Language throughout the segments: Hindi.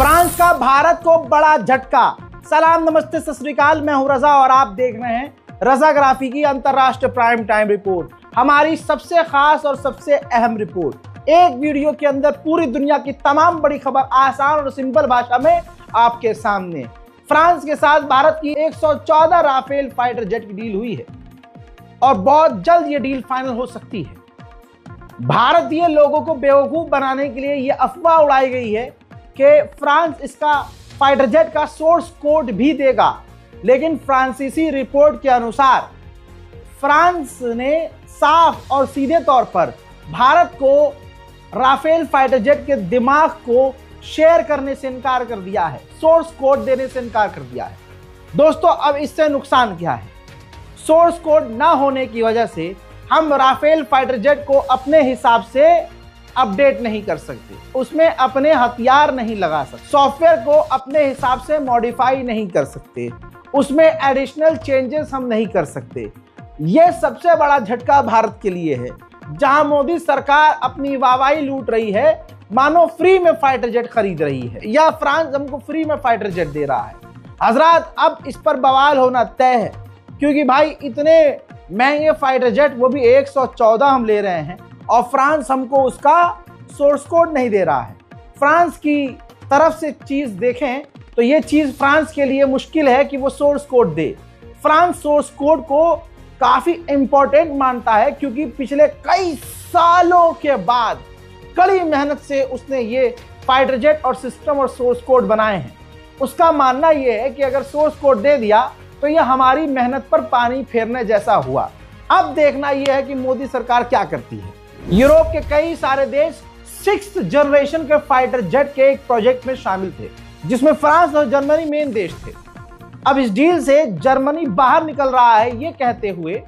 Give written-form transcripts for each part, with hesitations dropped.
फ्रांस का भारत को बड़ा झटका। सलाम नमस्ते सत श्री अकाल, मैं हूं रजा और आप देख रहे हैं रजाग्राफी की अंतरराष्ट्रीय प्राइम टाइम रिपोर्ट। हमारी सबसे खास और सबसे अहम रिपोर्ट, एक वीडियो के अंदर पूरी दुनिया की तमाम बड़ी खबर आसान और सिंपल भाषा में आपके सामने। फ्रांस के साथ भारत की 114 राफेल फाइटर जेट की डील हुई है और बहुत जल्द ये डील फाइनल हो सकती है। भारतीय लोगों को बेवकूफ बनाने के लिए ये अफवाह उड़ाई गई है कि फ्रांस इसका फाइटर जेट का सोर्स कोड भी देगा, लेकिन फ्रांसीसी रिपोर्ट के अनुसार फ्रांस ने साफ और सीधे तौर पर भारत को राफेल फाइटर जेट के दिमाग को शेयर करने से इनकार कर दिया है, सोर्स कोड देने से इनकार कर दिया है। दोस्तों, अब इससे नुकसान क्या है? सोर्स कोड ना होने की वजह से हम राफेल फाइटर जेट को अपने हिसाब से अपडेट नहीं कर सकते, उसमें अपने हथियार नहीं लगा सकते, सॉफ्टवेयर को अपने हिसाब से मॉडिफाई नहीं कर सकते, उसमें एडिशनल चेंजेस हम नहीं कर सकते। यह सबसे बड़ा झटका भारत के लिए है, जहां मोदी सरकार अपनी वाहवाही लूट रही है, मानो फ्री में फाइटर जेट खरीद रही है या फ्रांस हमको फ्री में फाइटर जेट दे रहा है। हजरात, अब इस पर बवाल होना तय है, क्योंकि भाई इतने महंगे फाइटर जेट, वो भी 114 हम ले रहे हैं और फ्रांस हमको उसका सोर्स कोड नहीं दे रहा है। फ्रांस की तरफ से चीज देखें तो ये चीज फ्रांस के लिए मुश्किल है कि वो सोर्स कोड दे। फ्रांस सोर्स कोड को काफी इंपॉर्टेंट मानता है, क्योंकि पिछले कई सालों के बाद कड़ी मेहनत से उसने ये फाइटर जेट और सिस्टम और सोर्स कोड बनाए हैं। उसका मानना यह है कि अगर सोर्स कोड दे दिया तो यह हमारी मेहनत पर पानी फेरने जैसा हुआ। अब देखना यह है कि मोदी सरकार क्या करती है। यूरोप के कई सारे देश 6th जनरेशन के फाइटर जेट के एक प्रोजेक्ट में शामिल थे, जिसमें फ्रांस और जर्मनी मेन देश थे। अब इस डील से जर्मनी बाहर निकल रहा है, ये कहते हुए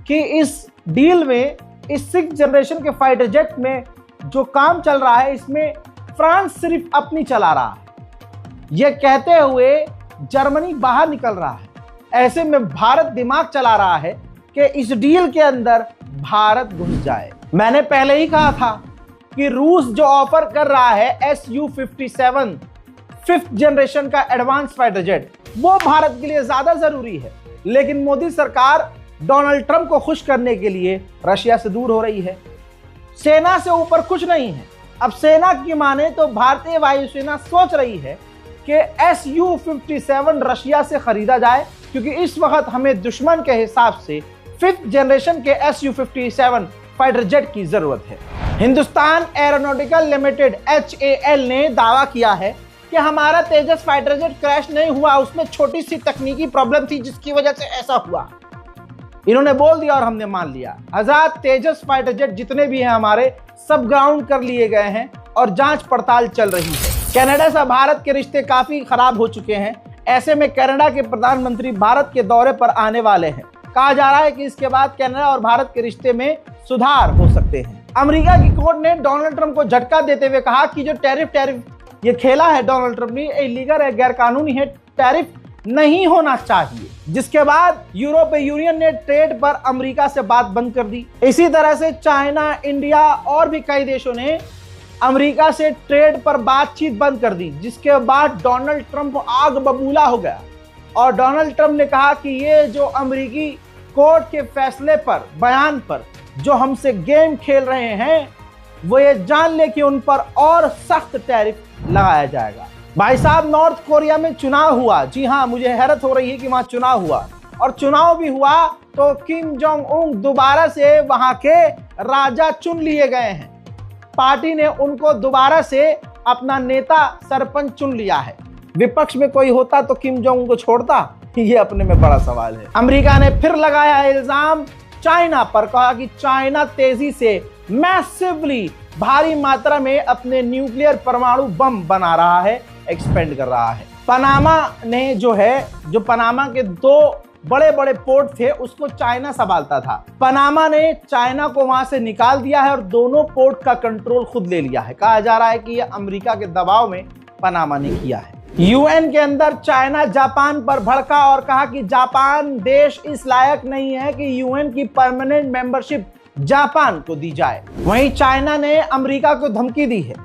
कि इस डील में इस 6th जनरेशन के फाइटर जेट में जो काम चल रहा है, इसमें फ्रांस सिर्फ अपनी चला रहा है। यह कहते हुए जर्मनी बाहर निकल रहा है। ऐसे में भारत दिमाग चला रहा है कि इस डील के अंदर भारत घुस जाए। मैंने पहले ही कहा था कि रूस जो ऑफर कर रहा है Su-57 5th जनरेशन का एडवांस फाइटर जेट, वो भारत के लिए ज्यादा जरूरी है, लेकिन मोदी सरकार डोनाल्ड ट्रंप को खुश करने के लिए रशिया से दूर हो रही है। सेना से ऊपर कुछ नहीं है। अब सेना की माने तो भारतीय वायुसेना सोच रही है कि Su-57 रशिया से खरीदा जाए, क्योंकि इस वक्त हमें दुश्मन के हिसाब से 5th जनरेशन के Su-57 फाइटर जेट की जरूरत है। हिंदुस्तान एरोनॉटिकल लिमिटेड HAL ने दावा किया है कि हमारा तेजस फाइटर जेट क्रैश नहीं हुआ, उसमें छोटी सी तकनीकी प्रॉब्लम थी जिसकी वजह से ऐसा हुआ। इन्होंने बोल दिया और हमने मान लिया। आजाद तेजस फाइटर जेट जितने भी हैं हमारे, सब ग्राउंड कर लिए गए हैं और जांच पड़ताल चल रही है। कनाडा से भारत के रिश्ते काफी खराब हो चुके हैं। ऐसे में कनाडा के प्रधानमंत्री भारत के दौरे पर आने वाले हैं। कहा जा रहा है कि इसके बाद कनाडा और भारत के रिश्ते में सुधार हो सकते हैं। अमेरिका की कोर्ट ने डोनाल्ड ट्रंप को झटका देते हुए कहा कि जो टैरिफ ये खेला है डोनाल्ड ट्रंप ने, इलीगल है, गैर कानूनी है, टैरिफ नहीं होना चाहिए। जिसके बाद यूरोपीय यूनियन ने ट्रेड पर अमेरिका से बात बंद कर दी। इसी तरह से चाइना, इंडिया और भी कई देशों ने अमेरिका से ट्रेड पर बातचीत बंद कर दी, जिसके बाद डोनाल्ड ट्रंप आग बबूला हो गया और डोनाल्ड ट्रंप ने कहा कि ये जो अमेरिकी कोर्ट के फैसले पर, बयान पर जो हमसे गेम खेल रहे हैं, वो ये जान ले कि उन पर और सख्त टैरिफ लगाया जाएगा। भाई साहब, नॉर्थ कोरिया में चुनाव हुआ। जी हाँ, मुझे हैरत हो रही है कि वहां चुनाव हुआ, और चुनाव भी हुआ तो किम जोंग उन दोबारा से वहां के राजा चुन लिए गए हैं। पार्टी ने उनको दोबारा से अपना नेता सरपंच चुन लिया है। विपक्ष में कोई होता तो किम जोंग को छोड़ता? ये अपने में बड़ा सवाल है। अमेरिका ने फिर लगाया इल्जाम चाइना पर, कहा कि चाइना तेजी से मैसिवली भारी मात्रा में अपने न्यूक्लियर परमाणु बम बना रहा है, एक्सपेंड कर रहा है। पनामा ने जो पनामा के 2 बड़े बड़े पोर्ट थे, उसको चाइना संभालता था। पनामा ने चाइना को वहां से निकाल दिया है और दोनों पोर्ट का कंट्रोल खुद ले लिया है। कहा जा रहा है कि यह अमेरिका के दबाव में पनामा ने किया है। यूएन के अंदर चाइना जापान पर भड़का और कहा कि जापान देश इस लायक नहीं है कि यूएन की परमानेंट मेंबरशिप जापान को दी जाए। वहीं चाइना ने अमेरिका को धमकी दी है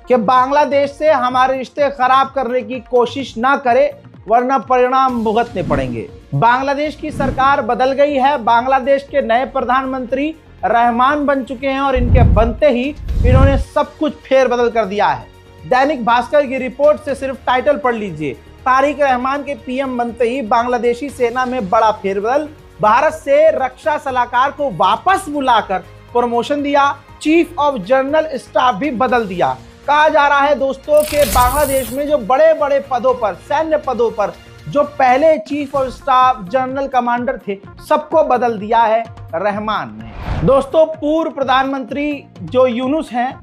कि बांग्लादेश से हमारे रिश्ते खराब करने की कोशिश ना करे, वरना परिणाम भुगतने पड़ेंगे। बांग्लादेश की सरकार बदल गई है। बांग्लादेश के नए प्रधानमंत्री रहमान बन चुके हैं और इनके बनते ही इन्होंने सब कुछ फेरबदल कर दिया है। दैनिक भास्कर की रिपोर्ट से सिर्फ टाइटल पढ़ लीजिए। तारिक रहमान के पीएम बनते ही बांग्लादेशी सेना में बड़ा फेरबदल। भारत से रक्षा सलाहकार को वापस बुलाकर प्रमोशन दिया। चीफ ऑफ जनरल स्टाफ भी बदल दिया। कहा जा रहा है दोस्तों कि बांग्लादेश में जो बड़े बड़े पदों पर, सैन्य पदों पर जो पहले chief of staff, general commander थे, सबको बदल दिया है रहमान ने। दोस्तों, पूर्व प्रधानमंत्री जो यूनुस हैं,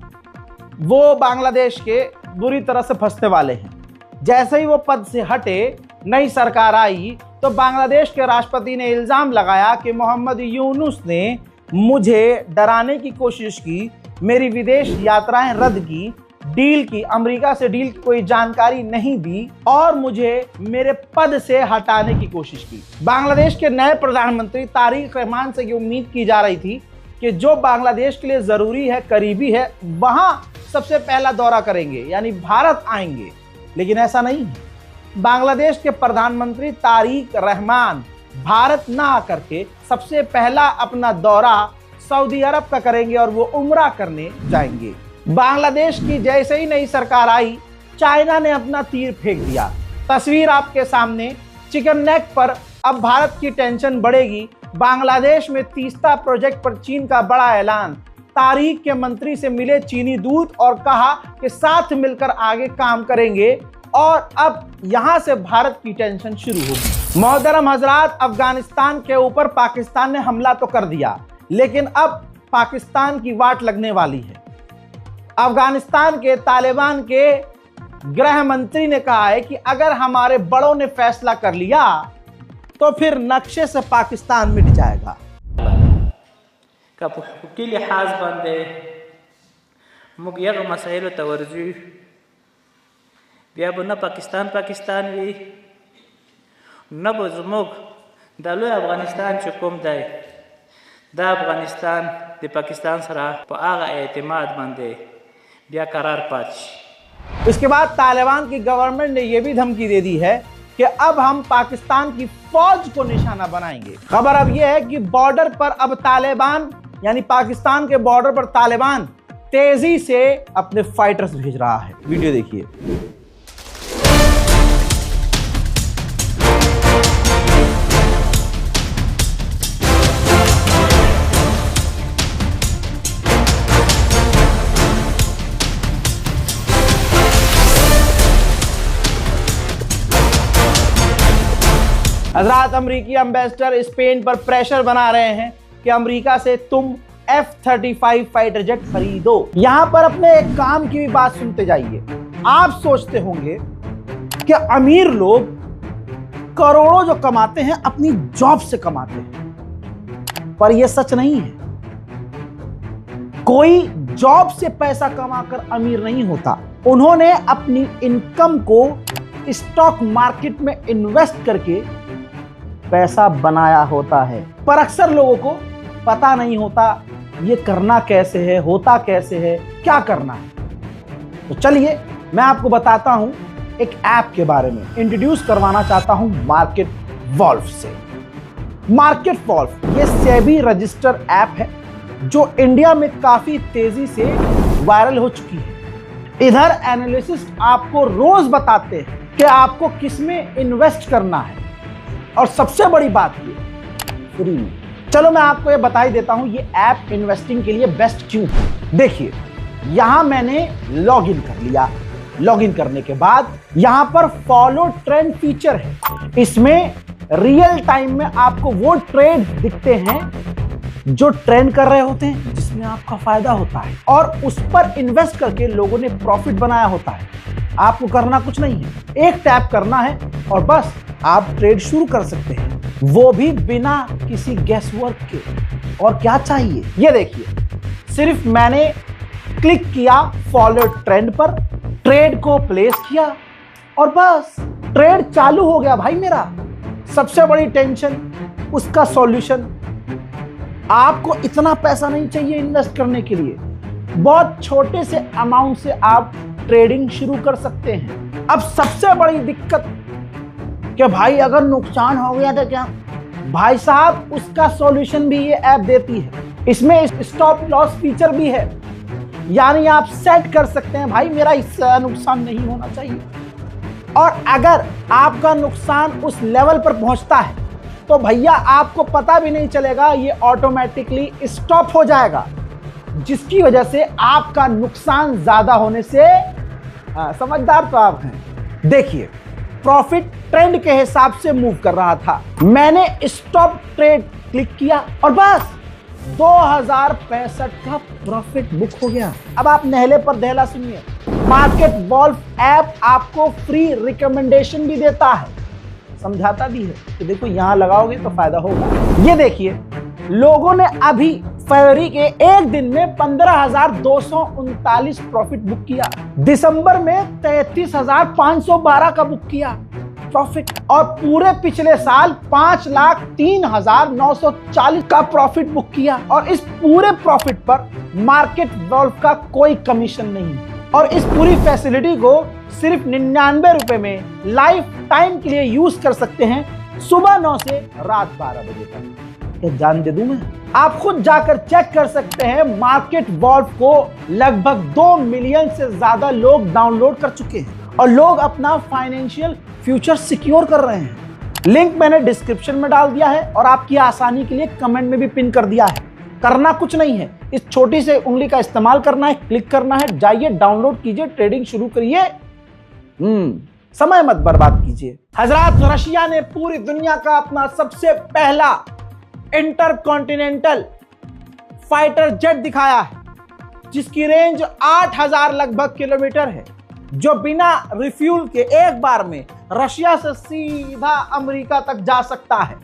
वो बांग्लादेश के बुरी तरह से फंसने वाले हैं। जैसे ही वो पद से हटे, नई सरकार आई, तो बांग्लादेश के राष्ट्रपति ने इल्जाम लगाया कि मोहम्मद यूनुस ने मुझे डराने की कोशिश की, मेरी विदेश यात्राएं रद्द की, डील की, अमेरिका से डील की कोई जानकारी नहीं दी और मुझे मेरे पद से हटाने की कोशिश की। बांग्लादेश के नए प्रधानमंत्री तारिक रहमान से ये उम्मीद की जा रही थी कि जो बांग्लादेश के लिए जरूरी है, करीबी है, वहां सबसे पहला दौरा करेंगे, यानी भारत आएंगे। लेकिन ऐसा नहीं है। बांग्लादेश के प्रधानमंत्री तारिक रहमान भारत ना आकर के सबसे पहला अपना दौरा सऊदी अरब का करेंगे और वो उम्रा करने जाएंगे। बांग्लादेश की जैसे ही नई सरकार आई, चाइना ने अपना तीर फेंक दिया। तस्वीर आपके सामने। चिकन नेक पर अब भारत की टेंशन बढ़ेगी। बांग्लादेश में तीस्ता प्रोजेक्ट पर चीन का बड़ा ऐलान। तारिक के मंत्री से मिले चीनी दूत और कहा कि साथ मिलकर आगे काम करेंगे और अब यहां से भारत की टेंशन शुरू होगी। मोहतरम हजरात, अफगानिस्तान के ऊपर पाकिस्तान ने हमला तो कर दिया, लेकिन अब पाकिस्तान की वाट लगने वाली है। अफगानिस्तान के तालिबान के गृह मंत्री ने कहा है कि अगर हमारे बड़ों ने फैसला कर लिया तो फिर नक्शे से पाकिस्तान मिट जाएगा। के लिहाज बंदे मुगिया मसाइल तवरजू बिया न पाकिस्तान भी न बजुमुग दालो अफगानिस्तान चुकुम दाई दा अफगानिस्तान दे पाकिस्तान सरा आगा एतमाद बंदे बिया करार पाच। इसके बाद तालिबान की गवर्नमेंट ने यह भी धमकी दे दी है कि अब हम पाकिस्तान की फौज को निशाना बनाएंगे। खबर अब यह है कि बॉर्डर पर अब तालिबान, यानी पाकिस्तान के बॉर्डर पर तालिबान तेजी से अपने फाइटर्स भेज रहा है। वीडियो देखिए। हजरात, अमेरिकी एम्बेसडर स्पेन पर प्रेशर बना रहे हैं कि अमेरिका से तुम F-35 फाइटर जेट खरीदो। यहां पर अपने एक काम की भी बात सुनते जाइए। आप सोचते होंगे कि अमीर लोग करोड़ों जो कमाते हैं अपनी जॉब से कमाते हैं, पर यह सच नहीं है। कोई जॉब से पैसा कमाकर अमीर नहीं होता। उन्होंने अपनी इनकम को स्टॉक मार्केट में इन्वेस्ट करके पैसा बनाया होता है, पर अक्सर लोगों को पता नहीं होता ये करना कैसे है, होता कैसे है, क्या करना है। तो चलिए मैं आपको बताता हूं एक ऐप के बारे में। इंट्रोड्यूस करवाना चाहता हूं मार्केट वॉल्व से। मार्केट वॉल्व ये सेबी रजिस्टर ऐप है जो इंडिया में काफी तेजी से वायरल हो चुकी है। इधर एनालिसिस्ट आपको रोज बताते हैं कि आपको किसमें इन्वेस्ट करना है, और सबसे बड़ी बात ये फ्री में। चलो मैं आपको ये बता ही देता हूं ये ऐप इन्वेस्टिंग के लिए बेस्ट क्यों है। देखिए, यहां मैंने लॉगिन कर लिया। लॉगिन करने के बाद यहां पर फॉलो ट्रेंड फीचर है। इसमें रियल टाइम में आपको वो ट्रेड दिखते हैं जो ट्रेंड कर रहे होते हैं, जिसमें आपका फायदा होता है, और उस पर इन्वेस्ट करके लोगों ने प्रॉफिट बनाया होता है। आपको करना कुछ नहीं है, एक टैप करना है और बस आप ट्रेड शुरू कर सकते हैं, वो भी बिना किसी गैस वर्क के। और क्या चाहिए, ये देखिए, सिर्फ मैंने क्लिक किया फॉलो ट्रेंड पर, ट्रेड को प्लेस किया और बस ट्रेड चालू हो गया भाई मेरा। सबसे बड़ी टेंशन उसका सॉल्यूशन। आपको इतना पैसा नहीं चाहिए इन्वेस्ट करने के लिए। बहुत छोटे से अमाउंट से आप ट्रेडिंग शुरू कर सकते हैं। अब सबसे बड़ी दिक्कत कि भाई अगर नुकसान हो गया तो क्या? भाई साहब उसका सॉल्यूशन भी ये ऐप देती है। इसमें स्टॉप लॉस फीचर भी है, यानी आप सेट कर सकते हैं भाई मेरा इससे नुकसान नहीं होना चाहिए, और अगर आपका नुकसान उस लेवल पर पहुंचता है तो भैया आपको पता भी नहीं चलेगा, ये ऑटोमेटिकली स्टॉप हो जाएगा, जिसकी वजह से आपका नुकसान ज्यादा होने से समझदार तो आप हैं। देखिए प्रॉफिट ट्रेंड के हिसाब से मूव कर रहा था, मैंने स्टॉप ट्रेड क्लिक किया और बस 2065 का प्रॉफिट बुक हो गया। अब आप नहले पर दहला सुनिए, मार्केट वॉल्फ ऐप आपको फ्री रिकमेंडेशन भी देता है, समझाता भी है कि देखो यहां लगाओगे तो फायदा होगा। ये देखिए लोगों ने अभी फरवरी के एक दिन में 15,239 प्रॉफिट बुक किया, दिसंबर में 33,512 का बुक किया प्रॉफिट, और पूरे पिछले साल 5,03,940 का प्रॉफिट बुक किया, और इस पूरे प्रॉफिट पर मार्केट वॉल्फ का कोई कमीशन नहीं है, और इस पूरी फैसिलिटी को सिर्फ 99 रुपए में लाइफ टाइम के लिए यूज कर सकते हैं, सुबह 9 से रात 12 बजे तक। क्या जान दे दूं मैं? आप खुद जाकर चेक कर सकते हैं, मार्केट वॉल्फ को लगभग 2 मिलियन से ज्यादा लोग डाउनलोड कर चुके हैं और लोग अपना फाइनेंशियल फ्यूचर सिक्योर कर रहे हैं। लिंक मैंने डिस्क्रिप्शन में डाल दिया है और आपकी आसानी के लिए कमेंट में भी पिन कर दिया है। करना कुछ नहीं है, इस छोटी से उंगली का इस्तेमाल करना है, क्लिक करना है, जाइए डाउनलोड कीजिए, ट्रेडिंग शुरू करिए, समय मत बर्बाद कीजिए। हजरात, रशिया ने पूरी दुनिया का अपना सबसे पहला इंटरकॉन्टिनेंटल फाइटर जेट दिखाया है, जिसकी रेंज 8,000 लगभग किलोमीटर है, जो बिना रिफ्यूल के एक बार में रशिया से सीधा अमेरिका तक जा सकता है।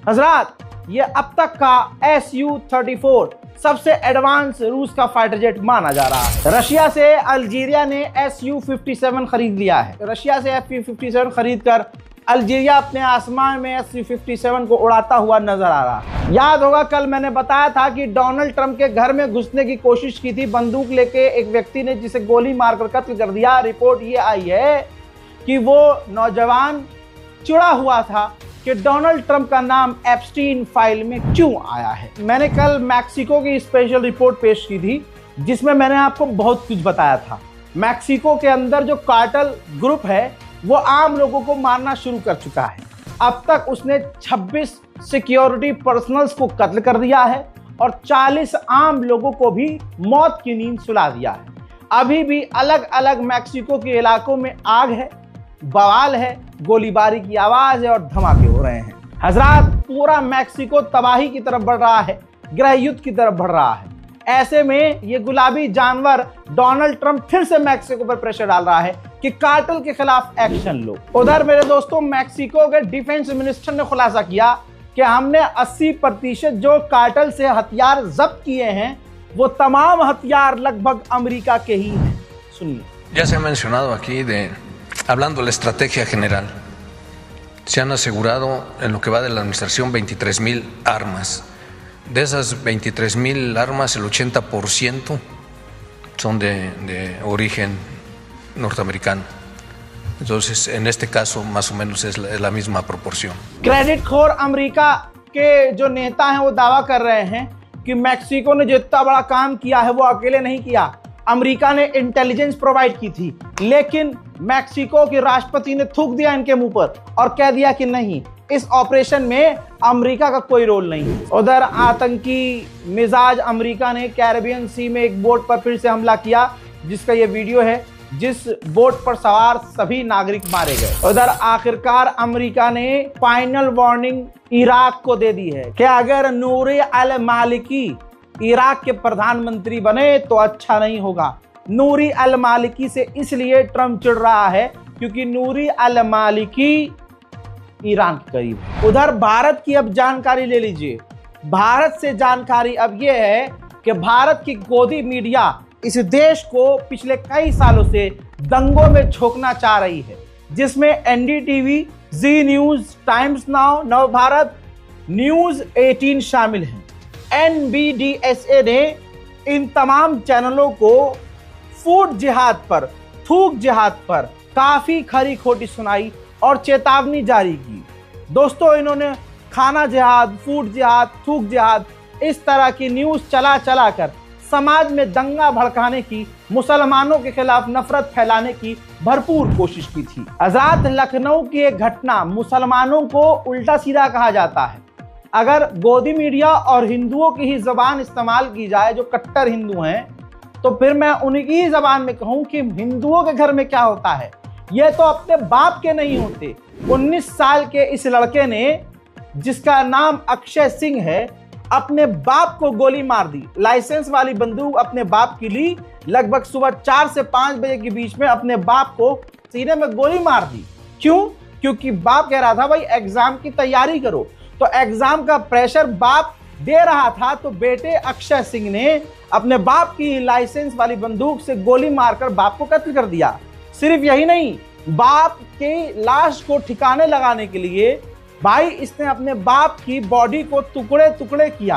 हजरात, ये अब तक का Su-34 सबसे एडवांस रूस का फाइटर जेट माना जा रहा है। रशिया से अल्जीरिया ने Su-57 खरीद लिया है। रशिया से Su-57 खरीद कर अल्जीरिया अपने आसमान में Su-57 को उड़ाता हुआ नजर आ रहा है। याद होगा कल मैंने बताया था कि डोनाल्ड ट्रंप के घर में घुसने की कोशिश की थी बंदूक लेके एक व्यक्ति ने, जिसे गोली मारकर कत्ल कर दिया। रिपोर्ट ये आई है कि वो नौजवान चिढ़ा हुआ था कि डोनाल्ड ट्रंप का नाम एप्स्टीन फाइल में क्यों आया है। मैंने कल मैक्सिको की स्पेशल रिपोर्ट पेश की थी, जिसमें मैंने आपको बहुत कुछ बताया था। मैक्सिको के अंदर जो कार्टेल ग्रुप है वो आम लोगों को मारना शुरू कर चुका है। अब तक उसने 26 सिक्योरिटी पर्सनल्स को कत्ल कर दिया है और 40 आम लोगों को भी मौत की नींद सुला दिया है। अभी भी अलग अलग मैक्सिको के इलाकों में आग है, बवाल है, गोलीबारी की आवाज है और धमाके हो रहे हैं। हजरात, पूरा मैक्सिको तबाही की तरफ बढ़ रहा है, गृह युद्ध की तरफ बढ़ रहा है। ऐसे में ये गुलाबी जानवर डोनाल्ड ट्रंप फिर से मैक्सिको पर प्रेशर डाल रहा है कि कार्टेल के खिलाफ एक्शन लो। उधर मेरे दोस्तों, मैक्सिको के डिफेंस मिनिस्टर ने खुलासा किया कि हमने 80% जो कार्टेल से हथियार जब्त किए हैं वो तमाम हथियार लगभग अमेरिका के ही हैं। सुनिए। Ya se ha mencionado aquí hablando de la estrategia general, se han asegurado en lo que va de la administración 23,000 armas. De esas 23,000 armas, el 80% son de origen norteamericano. Entonces, en este caso, más o menos es la misma proporción. Credit खोर अमेरिका के जो नेता हैं वो दावा कर रहे हैं कि मैक्सिको ने जितना बड़ा काम किया है वो अकेले नहीं किया, अमेरिका ने इंटेलिजेंस प्रोवाइड की थी। लेकिन मैक्सिको के राष्ट्रपति ने थूक दिया इनके मुंह पर और कह दिया कि नहीं, इस ऑपरेशन में अमेरिका का कोई रोल नहीं। उधर आतंकी मिजाज अमेरिका ने कैरेबियन सी में एक बोट पर फिर से हमला किया, जिसका ये वीडियो है, जिस बोट पर सवार सभी नागरिक मारे गए। उधर आखिरकार अमेरिका ने फाइनल वार्निंग इराक को दे दी है कि अगर नूरी अल मालिकी इराक के प्रधानमंत्री बने तो अच्छा नहीं होगा। नूरी अल मालिकी से इसलिए ट्रंप चिढ़ रहा है क्योंकि नूरी अल मालिकी ईरान के करीब है। उधर भारत की अब जानकारी ले लीजिए। भारत से जानकारी अब यह है कि भारत की गोदी मीडिया इस देश को पिछले कई सालों से दंगों में झोंकना चाह रही है, जिसमें एनडीटीवी, जी न्यूज, टाइम्स नाउ, नव भारत, न्यूज 18 शामिल हैं। एनबीडीएसए ने इन तमाम चैनलों को फूड जिहाद पर थूक जिहाद पर काफी खरी खोटी सुनाई और चेतावनी जारी की। दोस्तों, इन्होंने खाना जिहाद, फूड जिहाद, थूक जिहाद, इस तरह की न्यूज चला कर समाज में दंगा भड़काने की, मुसलमानों के खिलाफ नफरत फैलाने की भरपूर कोशिश की थी। आजाद लखनऊ की एक घटना मुसलमानों को उल्टा सीधा कहा जाता है। अगर गोदी मीडिया और हिंदुओं की ही जबान इस्तेमाल की जाए जो कट्टर हिंदू हैं, तो फिर मैं उनकी ही जबान में कहूं कि हिंदुओं के घर में क्या होता है, ये तो अपने बाप के नहीं होते। 19 साल के इस लड़के ने, जिसका नाम अक्षय सिंह है, अपने बाप को गोली मार दी। लाइसेंस वाली बंदूक अपने बाप की ली, लगभग सुबह 4 से 5 बजे के बीच में अपने बाप को सीने में गोली मार दी। क्यों? क्योंकि बाप कह रहा था भाई एग्जाम की तैयारी करो, तो एग्जाम का प्रेशर बाप दे रहा था, तो बेटे अक्षय सिंह ने अपने बाप की लाइसेंस वाली बंदूक से गोली मारकर बाप को कत्ल कर दिया। सिर्फ यही नहीं, बाप के लाश को ठिकाने लगाने के लिए भाई इसने अपने बाप की बॉडी को टुकड़े टुकड़े किया।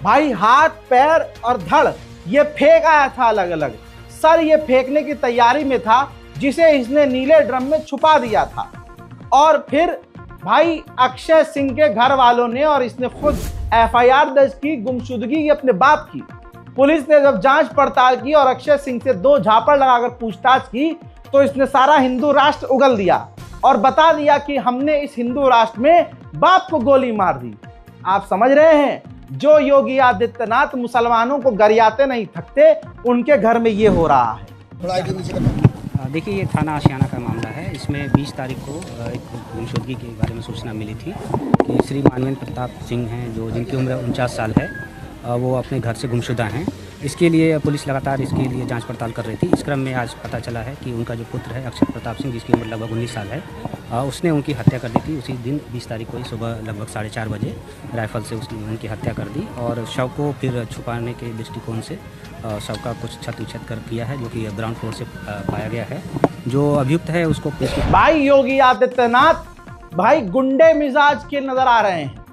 भाई हाथ, पैर और धड़ ये फेंक आया था अलग अलग। सर ये फेंकने की तैयारी में था, जिसे इसने नीले ड्रम में छुपा दिया था। और फिर भाई अक्षय सिंह के घर वालों ने और इसने खुद FIR दर्ज की गुमशुदगी की अपने बाप की। पुलिस ने जब जांच पड़ताल की और अक्षय सिंह से 2 झापड़ लगाकर पूछताछ की, तो इसने सारा हिंदू राष्ट्र उगल दिया और बता दिया कि हमने इस हिंदू राष्ट्र में बाप को गोली मार दी। आप समझ रहे हैं, जो योगी आदित्यनाथ मुसलमानों को गरियाते नहीं थकते, उनके घर में ये हो रहा है। देखिए, ये थाना आशियाना का मामला है। इसमें 20 तारीख को एक गुमशुदगी के बारे में सूचना मिली थी कि श्री मानवेंद्र प्रताप सिंह हैं, जो जिनकी उम्र 49 साल है, वो अपने घर से गुमशुदा हैं। इसके लिए पुलिस लगातार इसके लिए जांच पड़ताल कर रही थी। इस क्रम में आज पता चला है कि उनका जो पुत्र है अक्षय प्रताप सिंह, जिसकी उम्र लगभग 19 साल है, उसने उनकी हत्या कर दी थी। उसी दिन 20 तारीख को ही सुबह लगभग 4:30 बजे राइफल से उसने उनकी हत्या कर दी और शव को फिर छुपाने के दृष्टिकोण से शव का कुछ क्षत विक्षत कर किया है, जो कि ग्राउंड फ्लोर से पाया गया है। जो अभियुक्त है उसको भाई योगी आदित्यनाथ भाई गुंडे मिजाज के नजर आ रहे हैं।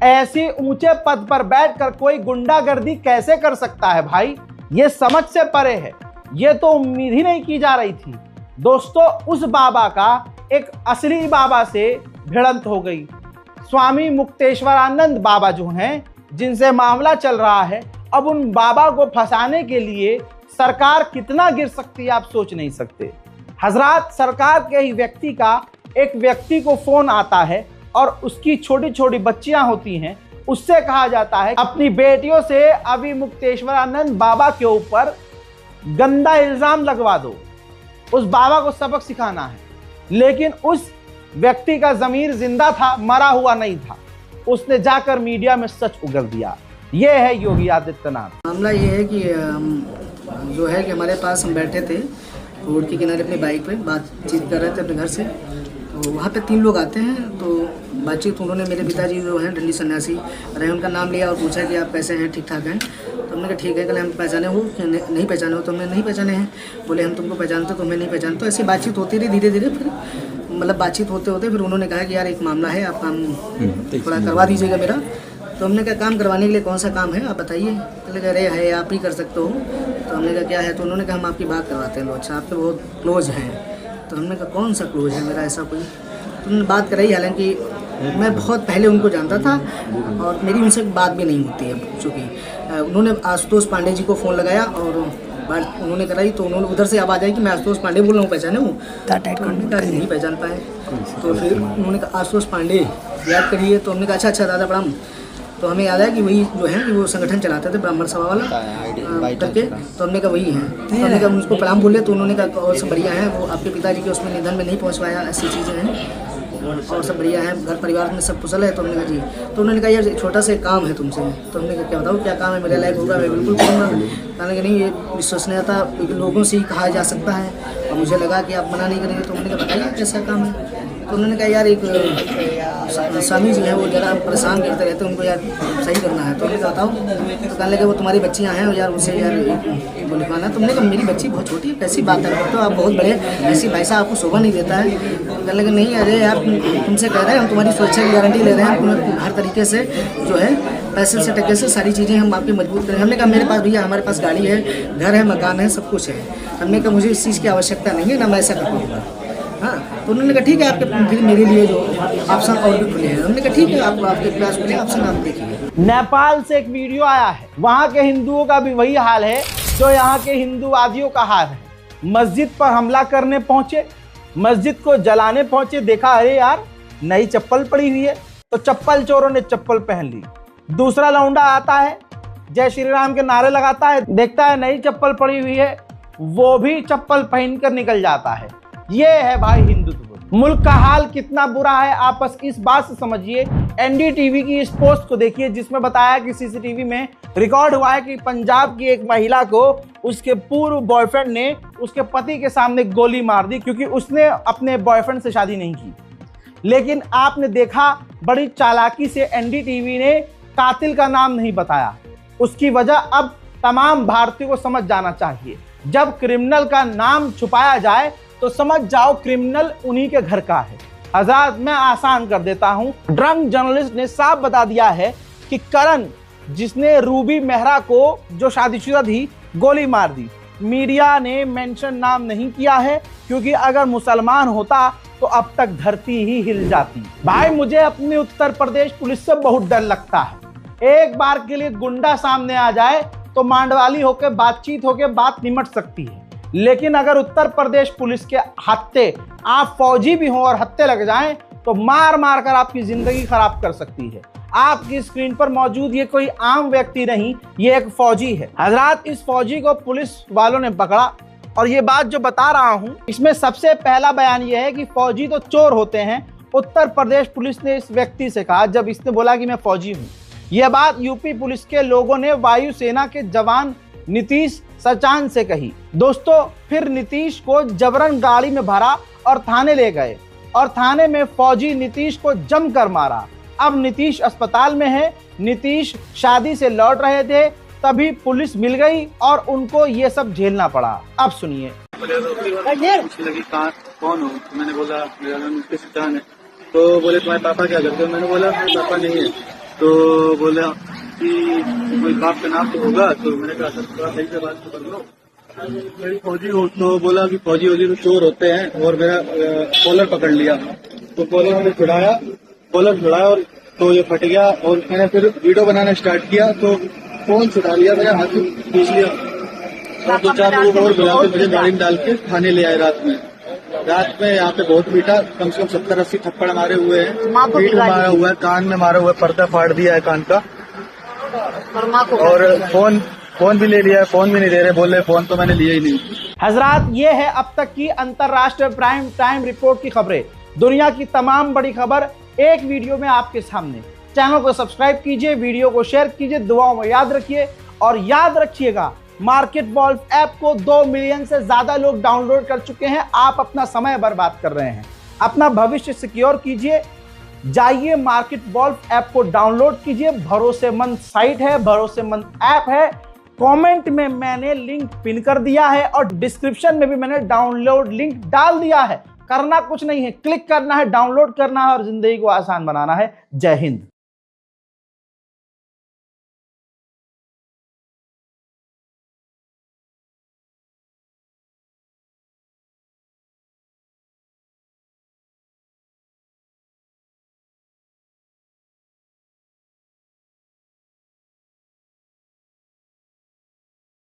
ऐसे ऊंचे पद पर बैठकर कोई गुंडागर्दी कैसे कर सकता है भाई, ये समझ से परे है। ये तो उम्मीद ही नहीं की जा रही थी। दोस्तों, उस बाबा का एक असली बाबा से भिड़ंत हो गई। स्वामी मुक्तेश्वरानंद बाबा जो हैं, जिनसे मामला चल रहा है, अब उन बाबा को फंसाने के लिए सरकार कितना गिर सकती है आप सोच नहीं सकते। हजरात, सरकार के ही व्यक्ति का एक व्यक्ति को फोन आता है और उसकी छोटी छोटी बच्चियां होती हैं, उससे कहा जाता है अपनी बेटियों से अभी मुक्तेश्वरानंद बाबा के ऊपर गंदा इल्जाम लगवा दो, उस बाबा को सबक सिखाना है। लेकिन उस व्यक्ति का ज़मीर जिंदा था, मरा हुआ नहीं था। उसने जाकर मीडिया में सच उगल दिया। ये है योगी आदित्यनाथ। मामला ये है कि जो है कि हमारे पास हम बैठे थे रोड के किनारे अपनी बाइक पे बातचीत कर रहे थे अपने घर से, तो वहाँ पे 3 लोग आते हैं। तो बातचीत उन्होंने, मेरे पिताजी जो हैं डंडी सन्यासी रहे, उनका नाम लिया और पूछा कि आप कैसे हैं, ठीक ठाक हैं। तो हमने कहा ठीक है, कल हम पहचाने हो नहीं पहचाने हो, तो हमने नहीं पहचाने हैं। बोले हम तुमको पहचानते तो हमें नहीं पहचानते। तो ऐसी बातचीत होती रही धीरे धीरे। फिर मतलब बातचीत होते होते फिर उन्होंने कहा कि यार एक मामला है, आप काम थोड़ा करवा दीजिएगा मेरा। तो हमने कहा काम करवाने के लिए कौन सा काम है आप बताइए। तो कह रहे है आप ही कर सकते हो। तो हमने कहा क्या है। तो उन्होंने कहा हम आपकी बात करवाते हैं। अच्छा, आपके बहुत क्लोज हैं। तो हमने कहा कौन सा क्लोज है मेरा, ऐसा कोई। तो उन्होंने बात कराई, हालांकि मैं बहुत पहले उनको जानता था और मेरी उनसे बात भी नहीं होती है। चूँकि उन्होंने आशुतोष पांडे जी को फ़ोन लगाया और बात उन्होंने कराई, तो उन्होंने उधर से आवाज़ आई कि मैं आशुतोष पांडे बोल रहा हूँ, पहचाने हूँ। नहीं पहचान पाए। तो फिर उन्होंने कहा आशुतोष पांडे याद करिए। तो हमने कहा अच्छा दादा प्रणाम। तो हमें याद आया कि वही जो है कि वो संगठन चलाते थे ब्राह्मण सभा वाला करके। तो हमने कहा वही हैं। तो हमने कहा उसको प्रणाम बोले। तो उन्होंने कहा और सब बढ़िया है, वो आपके पिताजी के उसमें निधन में नहीं पहुँच पाया, ऐसी चीज़ें हैं और सब बढ़िया है, घर परिवार में सब कुशल है। तो हमने कहा जी। तो उन्होंने कहा यार छोटा सा काम है तुमसे। तो हमने कहा क्या बताओ क्या काम है, मेरे लायक होगा मैं बिल्कुल करूँगा। कहने कि नहीं, ये विश्वसनीयता लोगों से ही कहा जा सकता है और मुझे लगा कि आप मना नहीं करेंगे। तो हमने कहा बताइए कैसा काम है। तो उन्होंने कहा यार एक स्वामी जी हैं, वो ज़रा परेशान करते रहते हैं, उनको यार सही करना है। तो हमने कहा बताओ। तो कहने लगे वो तुम्हारी बच्चियाँ हैं यार, उनसे यार वो लिखवाना। तो हमने कहा मेरी बच्ची बहुत छोटी है, कैसी बात है, तो आप बहुत बड़े ऐसी भाई साहब आपको शोभा नहीं देता है। कहने लगे नहीं अरे यार तुमसे कह रहे हैं, हम तुम्हारी सुरक्षा की गारंटी ले रहे हैं, हर तरीके से जो है पैसे से टके से सारी चीज़ें हम आपके मजबूत करें। हमने कहा मेरे पास भैया, हमारे पास गाड़ी है, घर है, मकान है, सब कुछ है। हमने कहा मुझे इस चीज़ की आवश्यकता नहीं है, ना मैं ऐसा करूँगा। हाँ, तो उन्होंने कहा ठीक है, आपके फिर मेरे लिए जो ऑप्शन और भी खुले हैं। हमने कहा ठीक है, आपके पास खुले ऑप्शन आप देखिए। नेपाल से एक वीडियो आया है, वहाँ के हिंदुओं का भी वही हाल है जो यहाँ के हिंदूवादियों का हाल है। मस्जिद पर हमला करने पहुंचे, मस्जिद को जलाने पहुंचे, देखा अरे यार नई चप्पल पड़ी हुई है, तो चप्पल चोरों ने चप्पल पहन ली। दूसरा लौंडा आता है, जय श्री राम के नारे लगाता है, देखता है नई चप्पल पड़ी हुई है, वो भी चप्पल पहनकर निकल जाता है। ये है भाई हिंदुत्व। मुल्क का हाल कितना बुरा है आप बस इस बात से समझिए। एनडीटीवी की इस पोस्ट को देखिए जिसमें बताया कि सीसीटीवी में रिकॉर्ड हुआ है कि पंजाब की एक महिला को उसके पूर्व बॉयफ्रेंड ने उसके पति के सामने गोली मार दी क्योंकि उसने अपने बॉयफ्रेंड से शादी नहीं की। लेकिन आपने देखा बड़ी चालाकी से एनडीटीवी ने कातिल का नाम नहीं बताया। उसकी वजह अब तमाम भारतीयों को समझ जाना चाहिए, जब क्रिमिनल का नाम छुपाया जाए तो समझ जाओ क्रिमिनल उन्हीं के घर का है। हज़रात मैं आसान कर देता हूं, ड्रंक जर्नलिस्ट ने साफ बता दिया है कि करण जिसने रूबी मेहरा को जो शादीशुदा थी गोली मार दी, मीडिया ने मेंशन नाम नहीं किया है क्योंकि अगर मुसलमान होता तो अब तक धरती ही हिल जाती। भाई मुझे अपनी उत्तर प्रदेश पुलिस से बहुत डर लगता है। एक बार के लिए गुंडा सामने आ जाए तो मांडवाली होकर बातचीत होकर बात निमट सकती है, लेकिन अगर उत्तर प्रदेश पुलिस के हत्थे आप फौजी भी हो और हत्थे लग जाएं तो मार मार कर आपकी जिंदगी खराब कर सकती है। आपकी स्क्रीन पर मौजूद ये कोई आम व्यक्ति नहीं, ये एक फौजी है। हजरात इस फौजी को पुलिस वालों ने पकड़ा और ये बात जो बता रहा हूं इसमें सबसे पहला बयान ये है कि फौजी तो चोर होते हैं। उत्तर प्रदेश पुलिस ने इस व्यक्ति से कहा जब इसने बोला कि मैं फौजी हूं। यह बात यूपी पुलिस के लोगों ने वायुसेना के जवान नीतीश सचान से कही। दोस्तों फिर नीतीश को जबरन गाड़ी में भरा और थाने ले गए और थाने में फौजी नीतीश को जमकर मारा। अब नीतीश अस्पताल में है। नीतीश शादी से लौट रहे थे तभी पुलिस मिल गई और उनको ये सब झेलना पड़ा। अब सुनिए। लगी कौन हो? मैंने बोला मेरा नाम नीतीश सचान है। तो बोले तुम्हारे पापा क्या करते हो? मैंने बोला पापा नहीं है। तो बोला कि कोई बाप का नाम तो होगा। तो मैंने कहा सर सही से बात कर लो, मेरी फौजी हो। तो बोला कि फौजी तो चोर होते हैं और मेरा कॉलर पकड़ लिया। तो कॉलर मैंने छुड़ाया और तो ये फट गया और मैंने फिर वीडियो बनाना स्टार्ट किया तो फोन छुड़ा लिया, मेरे हाथ में खींच लिया और 2-4 लोग और बुला के मुझे गाड़ी में डाल के थाने ले आए। रात में यहाँ पे बहुत पीटा, कम से कम 70-80 थप्पड़ मारे हुए हैं, पीठ में मारा हुआ है, कान में मारा हुआ है, पर्दा फाड़ दिया है कान का और फोन भी ले लिया है। फोन भी नहीं दे रहे, बोल रहे फोन तो मैंने लिया ही नहीं। हजरात ये है अब तक की अंतर्राष्ट्रीय प्राइम टाइम रिपोर्ट की खबरें। दुनिया की तमाम बड़ी खबर एक वीडियो में आपके सामने। चैनल को सब्सक्राइब कीजिए, वीडियो को शेयर कीजिए, दुआओं में याद रखिए और याद रखिएगा मार्केट वॉल्फ ऐप को 2 मिलियन से ज्यादा लोग डाउनलोड कर चुके हैं। आप अपना समय बर्बाद कर रहे हैं, अपना भविष्य सिक्योर कीजिए। जाइए मार्केट वॉल्फ ऐप को डाउनलोड कीजिए, भरोसेमंद साइट है, भरोसेमंद ऐप है। कमेंट में मैंने लिंक पिन कर दिया है और डिस्क्रिप्शन में भी मैंने डाउनलोड लिंक डाल दिया है। करना कुछ नहीं है, क्लिक करना है, डाउनलोड करना है और जिंदगी को आसान बनाना है। जय हिंद।